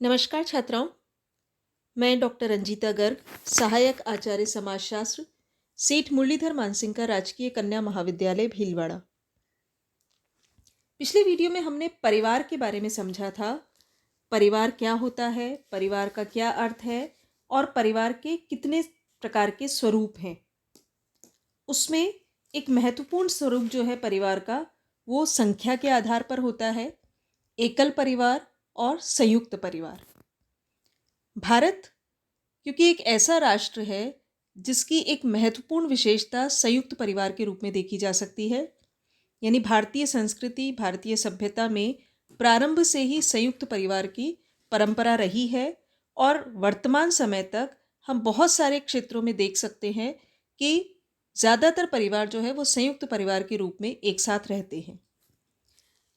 नमस्कार छात्राओं। मैं डॉक्टर रंजीता गर्ग, सहायक आचार्य समाजशास्त्र, सेठ मुरलीधर मानसिंह राजकीय कन्या महाविद्यालय भीलवाड़ा। पिछले वीडियो में हमने परिवार के बारे में समझा था। परिवार क्या होता है, परिवार का क्या अर्थ है और परिवार के कितने प्रकार के स्वरूप हैं। उसमें एक महत्वपूर्ण स्वरूप जो है परिवार का, वो संख्या के आधार पर होता है। एकल परिवार और संयुक्त परिवार। भारत क्योंकि एक ऐसा राष्ट्र है जिसकी एक महत्वपूर्ण विशेषता संयुक्त परिवार के रूप में देखी जा सकती है। यानी भारतीय संस्कृति, भारतीय सभ्यता में प्रारंभ से ही संयुक्त परिवार की परंपरा रही है और वर्तमान समय तक हम बहुत सारे क्षेत्रों में देख सकते हैं कि ज़्यादातर परिवार जो है वो संयुक्त परिवार के रूप में एक साथ रहते हैं।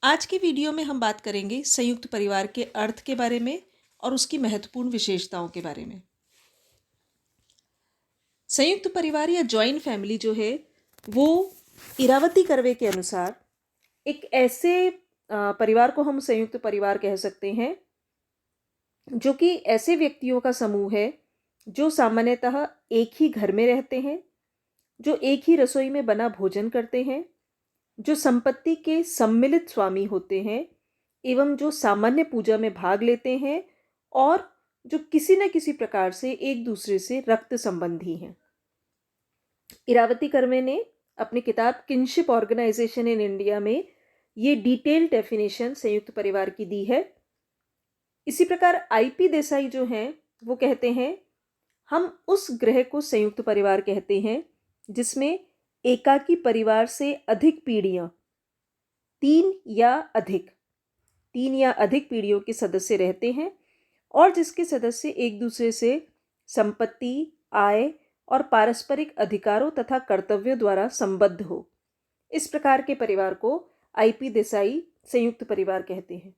आज के वीडियो में हम बात करेंगे संयुक्त परिवार के अर्थ के बारे में और उसकी महत्वपूर्ण विशेषताओं के बारे में। संयुक्त परिवार या जॉइंट फैमिली जो है वो इरावती कर्वे के अनुसार एक ऐसे परिवार को हम संयुक्त परिवार कह सकते हैं जो कि ऐसे व्यक्तियों का समूह है जो सामान्यतः एक ही घर में रहते हैं, जो एक ही रसोई में बना भोजन करते हैं, जो संपत्ति के सम्मिलित स्वामी होते हैं एवं जो सामान्य पूजा में भाग लेते हैं और जो किसी न किसी प्रकार से एक दूसरे से रक्त संबंधी हैं। इरावती कर्वे ने अपनी किताब किनशिप ऑर्गेनाइजेशन इन इंडिया में ये डिटेल्ड डेफिनेशन संयुक्त परिवार की दी है। इसी प्रकार आईपी देसाई जो हैं वो कहते हैं, हम उस ग्रह को संयुक्त परिवार कहते हैं जिसमें एकाकी परिवार से अधिक पीढ़ियां, तीन या अधिक पीढ़ियों के सदस्य रहते हैं और जिसके सदस्य एक दूसरे से संपत्ति, आय और पारस्परिक अधिकारों तथा कर्तव्यों द्वारा संबद्ध हो। इस प्रकार के परिवार को आईपी देसाई संयुक्त परिवार कहते हैं।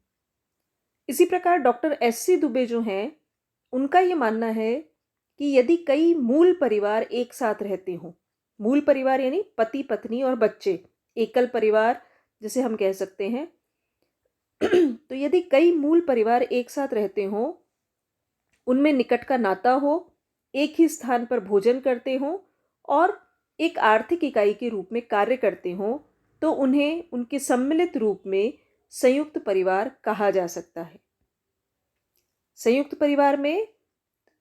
इसी प्रकार डॉक्टर एससी दुबे जो हैं उनका ये मानना है कि यदि कई मूल परिवार एक साथ रहते हों, मूल परिवार यानी पति पत्नी और बच्चे, एकल परिवार जिसे हम कह सकते हैं तो यदि कई मूल परिवार एक साथ रहते हों, उनमें निकट का नाता हो, एक ही स्थान पर भोजन करते हों और एक आर्थिक इकाई के रूप में कार्य करते हों, तो उन्हें उनके सम्मिलित रूप में संयुक्त परिवार कहा जा सकता है। संयुक्त परिवार में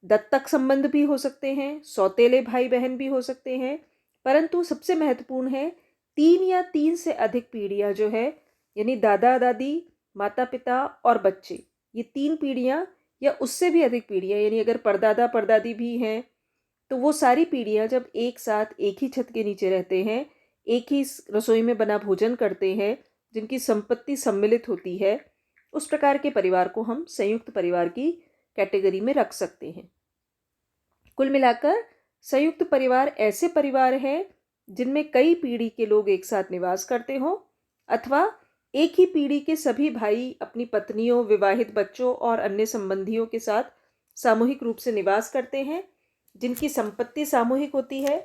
दत्तक संबंध भी हो सकते हैं, सौतेले भाई बहन भी हो सकते हैं, परंतु सबसे महत्वपूर्ण है तीन या तीन से अधिक पीढ़ियां जो है, यानी दादा दादी, माता पिता और बच्चे, ये तीन पीढ़ियां या उससे भी अधिक पीढ़ियां, यानी अगर परदादा परदादी भी हैं तो वो सारी पीढ़ियां जब एक साथ एक ही छत के नीचे रहते हैं, एक ही रसोई में बना भोजन करते हैं, जिनकी संपत्ति सम्मिलित होती है, उस प्रकार के परिवार को हम संयुक्त परिवार की कैटेगरी में रख सकते हैं। कुल मिलाकर संयुक्त परिवार ऐसे परिवार हैं जिनमें कई पीढ़ी के लोग एक साथ निवास करते हों अथवा एक ही पीढ़ी के सभी भाई अपनी पत्नियों, विवाहित बच्चों और अन्य संबंधियों के साथ सामूहिक रूप से निवास करते हैं, जिनकी संपत्ति सामूहिक होती है।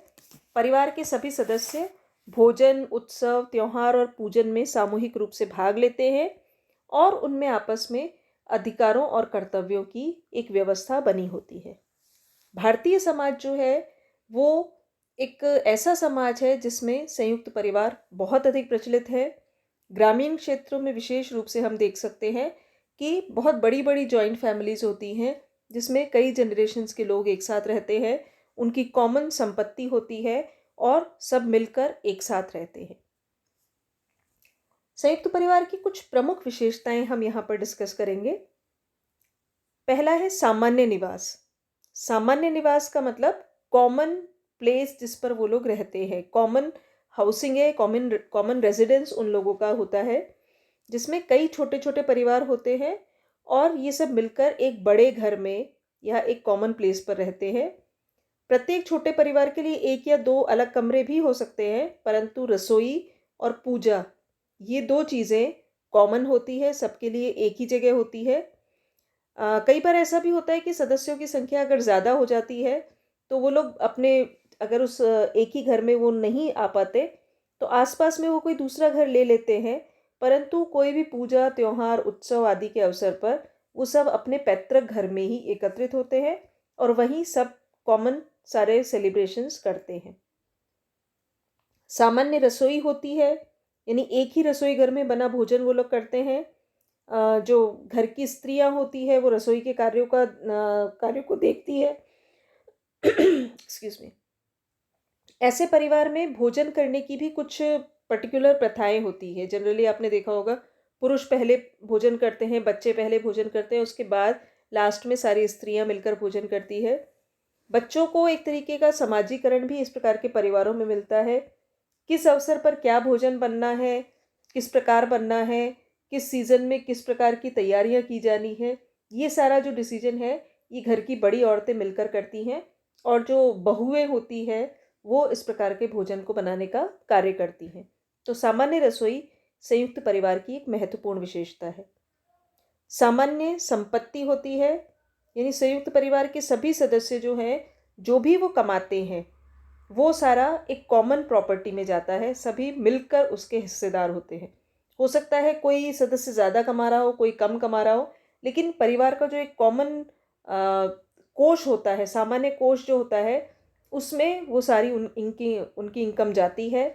परिवार के सभी सदस्य भोजन, उत्सव, त्योहार और पूजन में सामूहिक रूप से भाग लेते हैं और उनमें आपस में अधिकारों और कर्तव्यों की एक व्यवस्था बनी होती है। भारतीय समाज जो है वो एक ऐसा समाज है जिसमें संयुक्त परिवार बहुत अधिक प्रचलित है। ग्रामीण क्षेत्रों में विशेष रूप से हम देख सकते हैं कि बहुत बड़ी बड़ी जॉइंट फैमिलीज होती हैं जिसमें कई जनरेशन्स के लोग एक साथ रहते हैं, उनकी कॉमन संपत्ति होती है और सब मिलकर एक साथ रहते हैं। संयुक्त परिवार की कुछ प्रमुख विशेषताएं हम यहाँ पर डिस्कस करेंगे। पहला है सामान्य निवास। सामान्य निवास का मतलब कॉमन प्लेस जिस पर वो लोग रहते हैं, कॉमन हाउसिंग है, कॉमन रेजिडेंस उन लोगों का होता है जिसमें कई छोटे छोटे परिवार होते हैं और ये सब मिलकर एक बड़े घर में या एक कॉमन प्लेस पर रहते हैं। प्रत्येक छोटे परिवार के लिए एक या दो अलग कमरे भी हो सकते हैं, परंतु रसोई और पूजा ये दो चीज़ें कॉमन होती है, सबके लिए एक ही जगह होती है। कई बार ऐसा भी होता है कि सदस्यों की संख्या अगर ज़्यादा हो जाती है तो वो लोग अपने अगर उस एक ही घर में वो नहीं आ पाते तो आसपास में वो कोई दूसरा घर ले लेते हैं, परंतु कोई भी पूजा, त्योहार, उत्सव आदि के अवसर पर वो सब अपने पैतृक घर में ही एकत्रित होते हैं और वहीं सब कॉमन सारे सेलिब्रेशंस करते हैं। सामान्य रसोई होती है, यानी एक ही रसोई घर में बना भोजन वो लोग करते हैं। जो घर की स्त्रियां होती है वो रसोई के कार्यों को देखती है। Excuse me. ऐसे परिवार में भोजन करने की भी कुछ पर्टिकुलर प्रथाएं होती है। जनरली आपने देखा होगा, पुरुष पहले भोजन करते हैं, बच्चे पहले भोजन करते हैं, उसके बाद लास्ट में सारी स्त्रियां मिलकर भोजन करती है। बच्चों को एक तरीके का समाजीकरण भी इस प्रकार के परिवारों में मिलता है। किस अवसर पर क्या भोजन बनना है, किस प्रकार बनना है, किस सीज़न में किस प्रकार की तैयारियां की जानी है, ये सारा जो डिसीजन है ये घर की बड़ी औरतें मिलकर करती हैं। और जो बहुएं होती है वो इस प्रकार के भोजन को बनाने का कार्य करती हैं। तो सामान्य रसोई संयुक्त परिवार की एक महत्वपूर्ण विशेषता है। सामान्य संपत्ति होती है, यानी संयुक्त परिवार के सभी सदस्य जो हैं, जो भी वो कमाते हैं वो सारा एक कॉमन प्रॉपर्टी में जाता है, सभी मिलकर उसके हिस्सेदार होते हैं। हो सकता है कोई सदस्य ज़्यादा कमा रहा हो, कोई कम कमा रहा हो, लेकिन परिवार का जो एक कॉमन कोष होता है, सामान्य कोष जो होता है, उसमें वो सारी उनकी इनकम जाती है।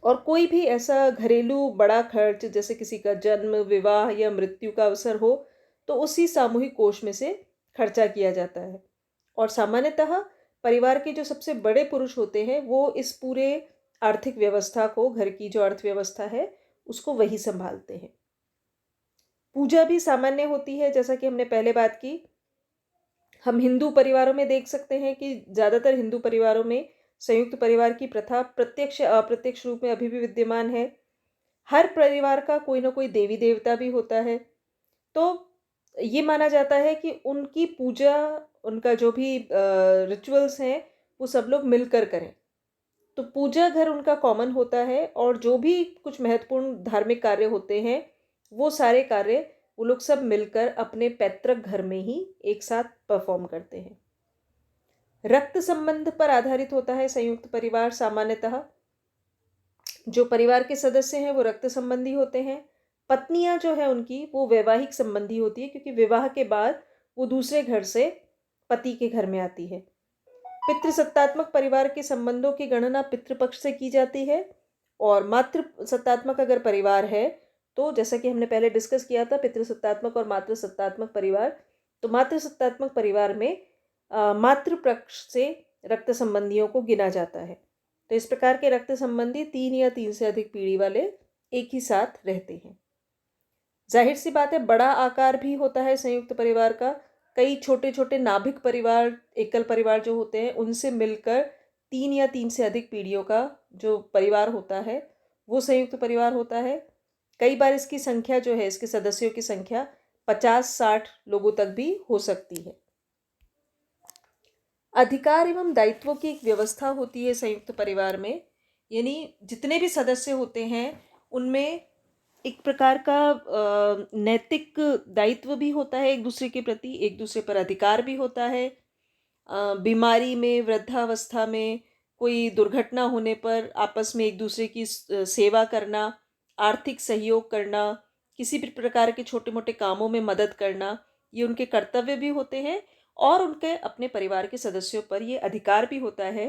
और कोई भी ऐसा घरेलू बड़ा खर्च, जैसे किसी का जन्म, विवाह या मृत्यु का अवसर हो, तो उसी सामूहिक कोष में से खर्चा किया जाता है। और सामान्यतः परिवार के जो सबसे बड़े पुरुष होते हैं वो इस पूरे आर्थिक व्यवस्था को, घर की जो अर्थव्यवस्था है उसको वही संभालते हैं। पूजा भी सामान्य होती है, जैसा कि हमने पहले बात की। हम हिंदू परिवारों में देख सकते हैं कि ज़्यादातर हिंदू परिवारों में संयुक्त परिवार की प्रथा प्रत्यक्ष या अप्रत्यक्ष रूप में अभी भी विद्यमान है। हर परिवार का कोई ना कोई देवी देवता भी होता है, तो ये माना जाता है कि उनकी पूजा, उनका जो भी रिचुअल्स हैं वो सब लोग मिलकर करें। तो पूजा घर उनका कॉमन होता है और जो भी कुछ महत्वपूर्ण धार्मिक कार्य होते हैं वो सारे कार्य वो लोग सब मिलकर अपने पैतृक घर में ही एक साथ परफॉर्म करते हैं। रक्त संबंध पर आधारित होता है संयुक्त परिवार। सामान्यतः जो परिवार के सदस्य हैं वो रक्त संबंधी होते हैं। पत्नियां जो है उनकी वो वैवाहिक संबंधी होती है, क्योंकि विवाह के बाद वो दूसरे घर से पति के घर में आती है। पितृसत्तात्मक परिवार के संबंधों की गणना पितृपक्ष से की जाती है। और मातृसत्तात्मक अगर परिवार है तो जैसा कि हमने पहले डिस्कस किया था, पितृसत्तात्मक और मातृसत्तात्मक परिवार, तो मातृसत्तात्मक परिवार में मातृपक्ष से रक्त संबंधियों को गिना जाता है। तो इस प्रकार के रक्त संबंधी 3 या 3 से अधिक पीढ़ी वाले एक ही साथ रहते हैं। जाहिर सी बात है, बड़ा आकार भी होता है संयुक्त परिवार का। कई छोटे छोटे नाभिक परिवार, एकल परिवार जो होते हैं, उनसे मिलकर 3 या 3 से अधिक पीढ़ियों का जो परिवार होता है वो संयुक्त परिवार होता है। कई बार इसकी संख्या जो है, इसके सदस्यों की संख्या 50-60 लोगों तक भी हो सकती है। अधिकार एवं दायित्वों की एक व्यवस्था होती है संयुक्त परिवार में, यानी जितने भी सदस्य होते हैं उनमें एक प्रकार का नैतिक दायित्व भी होता है एक दूसरे के प्रति, एक दूसरे पर अधिकार भी होता है। बीमारी में, वृद्धावस्था में, कोई दुर्घटना होने पर आपस में एक दूसरे की सेवा करना, आर्थिक सहयोग करना, किसी भी प्रकार के छोटे मोटे कामों में मदद करना, ये उनके कर्तव्य भी होते हैं। और उनके अपने परिवार के सदस्यों पर ये अधिकार भी होता है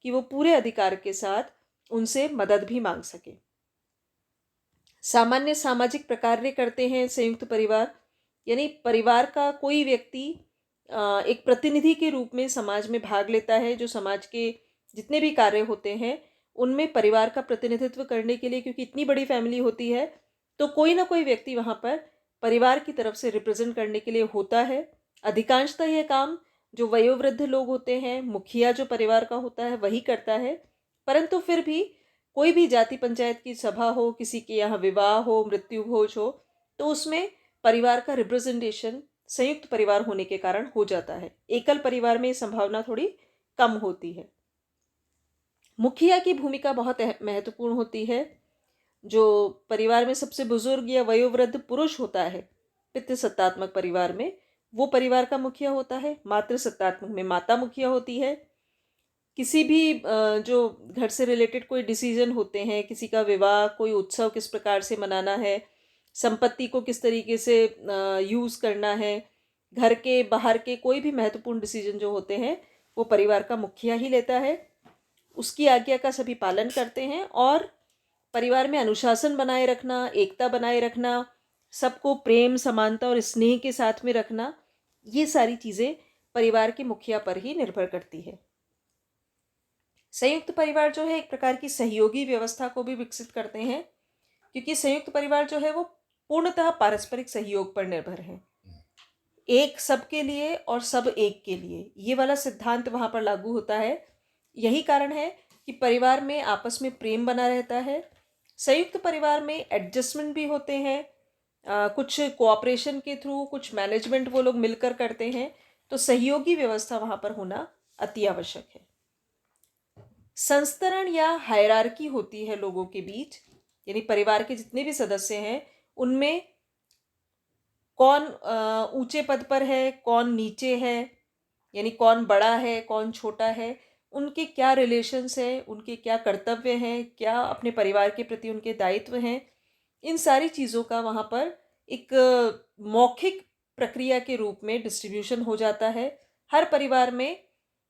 कि वो पूरे अधिकार के साथ उनसे मदद भी मांग सके। सामान्य सामाजिक प्रकार्य करते हैं संयुक्त परिवार, यानी परिवार का कोई व्यक्ति एक प्रतिनिधि के रूप में समाज में भाग लेता है। जो समाज के जितने भी कार्य होते हैं उनमें परिवार का प्रतिनिधित्व करने के लिए, क्योंकि इतनी बड़ी फैमिली होती है, तो कोई ना कोई व्यक्ति वहाँ पर परिवार की तरफ से रिप्रेजेंट करने के लिए होता है। अधिकांशतः यह काम जो वयोवृद्ध लोग होते हैं, मुखिया जो परिवार का होता है, वही करता है। परंतु फिर भी कोई भी जाति पंचायत की सभा हो, किसी के यहाँ विवाह हो, मृत्यु भोज हो, तो उसमें परिवार का रिप्रेजेंटेशन संयुक्त परिवार होने के कारण हो जाता है। एकल परिवार में संभावना थोड़ी कम होती है। मुखिया की भूमिका बहुत महत्वपूर्ण होती है। जो परिवार में सबसे बुजुर्ग या वयोवृद्ध पुरुष होता है पितृसत्तात्मक परिवार में, वो परिवार का मुखिया होता है। मातृसत्तात्मक में माता मुखिया होती है। किसी भी जो घर से रिलेटेड कोई डिसीजन होते हैं, किसी का विवाह, कोई उत्सव किस प्रकार से मनाना है, संपत्ति को किस तरीके से यूज़ करना है, घर के बाहर के कोई भी महत्वपूर्ण डिसीजन जो होते हैं वो परिवार का मुखिया ही लेता है। उसकी आज्ञा का सभी पालन करते हैं और परिवार में अनुशासन बनाए रखना, एकता बनाए रखना, सबको प्रेम, समानता और स्नेह के साथ में रखना, ये सारी चीज़ें परिवार के मुखिया पर ही निर्भर करती है। संयुक्त परिवार जो है एक प्रकार की सहयोगी व्यवस्था को भी विकसित करते हैं, क्योंकि संयुक्त परिवार जो है वो पूर्णतः पारस्परिक सहयोग पर निर्भर है। एक सबके लिए और सब एक के लिए, ये वाला सिद्धांत वहाँ पर लागू होता है। यही कारण है कि परिवार में आपस में प्रेम बना रहता है। संयुक्त परिवार में एडजस्टमेंट भी होते हैं, कुछ कोऑपरेशन के थ्रू, कुछ मैनेजमेंट वो लोग मिलकर करते हैं, तो सहयोगी व्यवस्था वहाँ पर होना अति आवश्यक है। संस्तरण या हायरार्की होती है लोगों के बीच, यानी परिवार के जितने भी सदस्य हैं उनमें कौन ऊंचे पद पर है, कौन नीचे है, यानी कौन बड़ा है, कौन छोटा है, उनके क्या रिलेशंस हैं, उनके क्या कर्तव्य हैं, क्या अपने परिवार के प्रति उनके दायित्व हैं, इन सारी चीज़ों का वहाँ पर एक मौखिक प्रक्रिया के रूप में डिस्ट्रीब्यूशन हो जाता है। हर परिवार में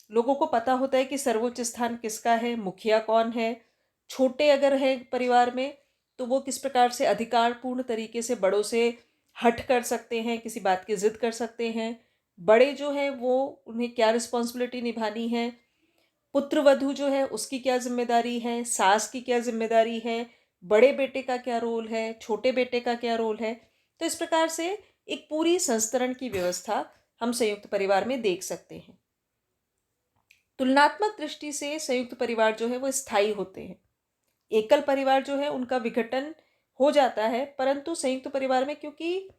लोगों को पता होता है कि सर्वोच्च स्थान किसका है, मुखिया कौन है, छोटे अगर है परिवार में तो वो किस प्रकार से अधिकारपूर्ण तरीके से बड़ों से हट कर सकते हैं, किसी बात की जिद कर सकते हैं, बड़े जो हैं वो उन्हें क्या रिस्पॉन्सिबिलिटी निभानी है, पुत्र वधू जो है उसकी क्या जिम्मेदारी है, सास की क्या जिम्मेदारी है, बड़े बेटे का क्या रोल है, छोटे बेटे का क्या रोल है। तो इस प्रकार से एक पूरी संस्तरण की व्यवस्था हम संयुक्त परिवार में देख सकते हैं। तुलनात्मक दृष्टि से संयुक्त परिवार जो है वो स्थायी होते हैं। एकल परिवार जो है उनका विघटन हो जाता है, परंतु संयुक्त परिवार में क्योंकि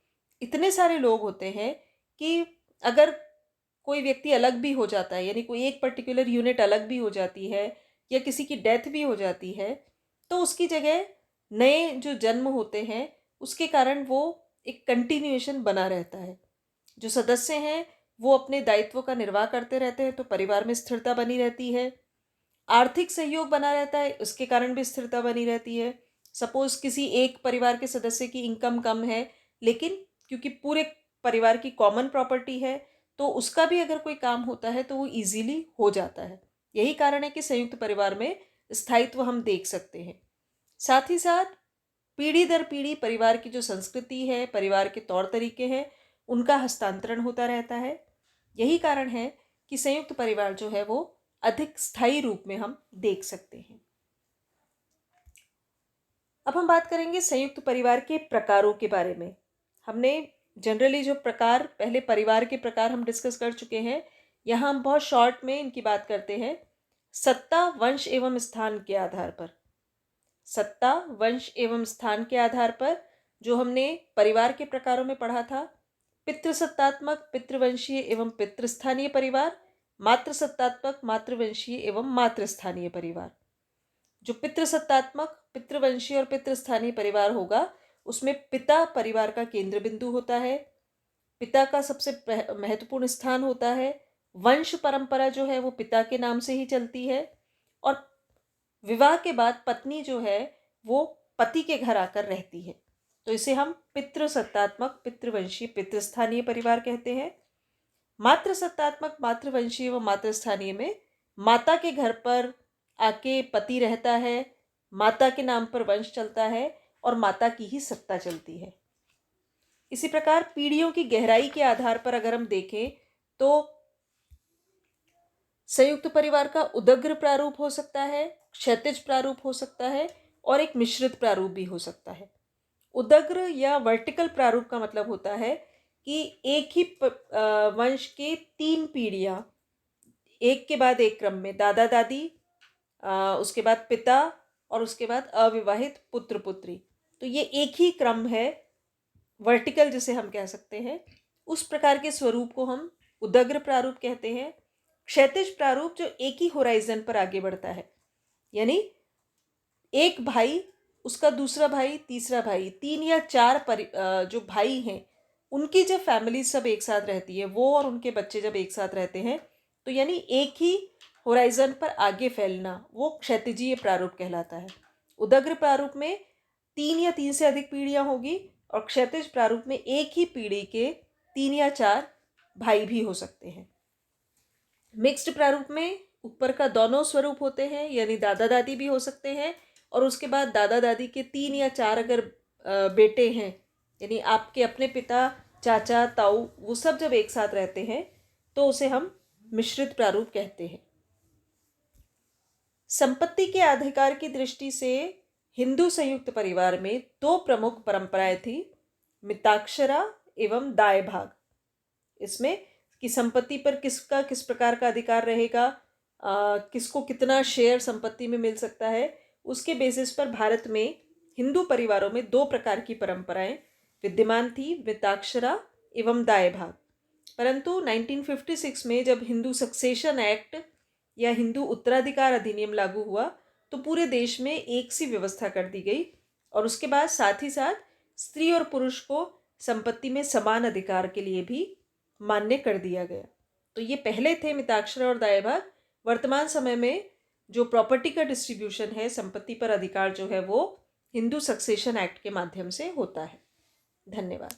इतने सारे लोग होते हैं कि अगर कोई व्यक्ति अलग भी हो जाता है, यानी कोई एक पर्टिकुलर यूनिट अलग भी हो जाती है या किसी की डेथ भी हो जाती है, तो उसकी जगह नए जो जन्म होते हैं उसके कारण वो एक कंटिन्यूएशन बना रहता है। जो सदस्य हैं वो अपने दायित्वों का निर्वाह करते रहते हैं, तो परिवार में स्थिरता बनी रहती है। आर्थिक सहयोग बना रहता है, उसके कारण भी स्थिरता बनी रहती है। सपोज किसी एक परिवार के सदस्य की इनकम कम है, लेकिन क्योंकि पूरे परिवार की कॉमन प्रॉपर्टी है तो उसका भी अगर कोई काम होता है तो वो इजीली हो जाता है। यही कारण है कि संयुक्त परिवार में स्थायित्व हम देख सकते हैं। साथ ही साथ पीढ़ी दर पीढ़ी परिवार की जो संस्कृति है, परिवार के तौर तरीके हैं, उनका हस्तांतरण होता रहता है। यही कारण है कि संयुक्त परिवार जो है वो अधिक स्थायी रूप में हम देख सकते हैं। अब हम बात करेंगे संयुक्त परिवार के प्रकारों के बारे में। हमने जनरली जो प्रकार, पहले परिवार के प्रकार हम डिस्कस कर चुके हैं, यहाँ हम बहुत शॉर्ट में इनकी बात करते हैं। सत्ता, वंश एवं स्थान के आधार पर, सत्ता, वंश एवं स्थान के आधार पर जो हमने परिवार के प्रकारों में पढ़ा था, पितृसत्तात्मक, पितृवंशीय एवं पितृस्थानीय परिवार, मातृसत्तात्मक, मातृवंशीय एवं मातृस्थानीय परिवार। जो पितृसत्तात्मक, पितृवंशीय और पितृस्थानीय परिवार होगा उसमें पिता परिवार का केंद्र बिंदु होता है, पिता का सबसे महत्वपूर्ण स्थान होता है, वंश परंपरा जो है वो पिता के नाम से ही चलती है, और विवाह के बाद पत्नी जो है वो पति के घर आकर रहती है। तो इसे हम पितृसत्तात्मक, पितृवंशीय, पितृस्थानीय परिवार कहते हैं। मातृसत्तात्मक, मातृवंशीय व मातृस्थानीय में माता के घर पर आके पति रहता है, माता के नाम पर वंश चलता है और माता की ही सत्ता चलती है। इसी प्रकार पीढ़ियों की गहराई के आधार पर अगर हम देखें तो संयुक्त परिवार का उदग्र प्रारूप हो सकता है, क्षैतिज प्रारूप हो सकता है और एक मिश्रित प्रारूप भी हो सकता है। उदग्र या वर्टिकल प्रारूप का मतलब होता है कि एक ही वंश के 3 पीढ़ियाँ एक के बाद एक क्रम में, दादा दादी, उसके बाद पिता और उसके बाद अविवाहित पुत्र पुत्री, तो ये एक ही क्रम है, वर्टिकल जिसे हम कह सकते हैं। उस प्रकार के स्वरूप को हम उदग्र प्रारूप कहते हैं। क्षैतिज प्रारूप जो एक ही होराइजन पर आगे बढ़ता है, यानी एक भाई, उसका दूसरा भाई, तीसरा भाई, 3 या 4 जो भाई हैं उनकी जब फैमिली सब एक साथ रहती है, वो और उनके बच्चे जब एक साथ रहते हैं, तो यानी एक ही होराइजन पर आगे फैलना, वो क्षैतिजीय प्रारूप कहलाता है। उदग्र प्रारूप में 3 या 3 से अधिक पीढ़ियाँ होगी, और क्षैतिज प्रारूप में एक ही पीढ़ी के 3 या 4 भाई भी हो सकते हैं। मिक्स्ड प्रारूप में ऊपर का दोनों स्वरूप होते हैं, यानी दादा दादी भी हो सकते हैं, और उसके बाद दादा दादी के 3 या 4 अगर बेटे हैं, यानी आपके अपने पिता, चाचा, ताऊ, वो सब जब एक साथ रहते हैं तो उसे हम मिश्रित प्रारूप कहते हैं। संपत्ति के अधिकार की दृष्टि से हिंदू संयुक्त परिवार में 2 प्रमुख परंपराएं थी, मिताक्षरा एवं दाय भाग। इसमें कि संपत्ति पर किसका किस प्रकार का अधिकार रहेगा, किसको कितना शेयर संपत्ति में मिल सकता है, उसके बेसिस पर भारत में हिंदू परिवारों में 2 प्रकार की परंपराएं विद्यमान थी, मिताक्षरा एवं दाय भाग। परंतु 1956 में जब हिंदू सक्सेशन एक्ट या हिंदू उत्तराधिकार अधिनियम लागू हुआ तो पूरे देश में एक सी व्यवस्था कर दी गई, और उसके बाद साथ ही साथ स्त्री और पुरुष को संपत्ति में समान अधिकार के लिए भी मान्य कर दिया गया। तो ये पहले थे मिताक्षर और दाय भाग। वर्तमान समय में जो प्रॉपर्टी का डिस्ट्रीब्यूशन है, संपत्ति पर अधिकार जो है, वो हिंदू सक्सेशन एक्ट के माध्यम से होता है। धन्यवाद।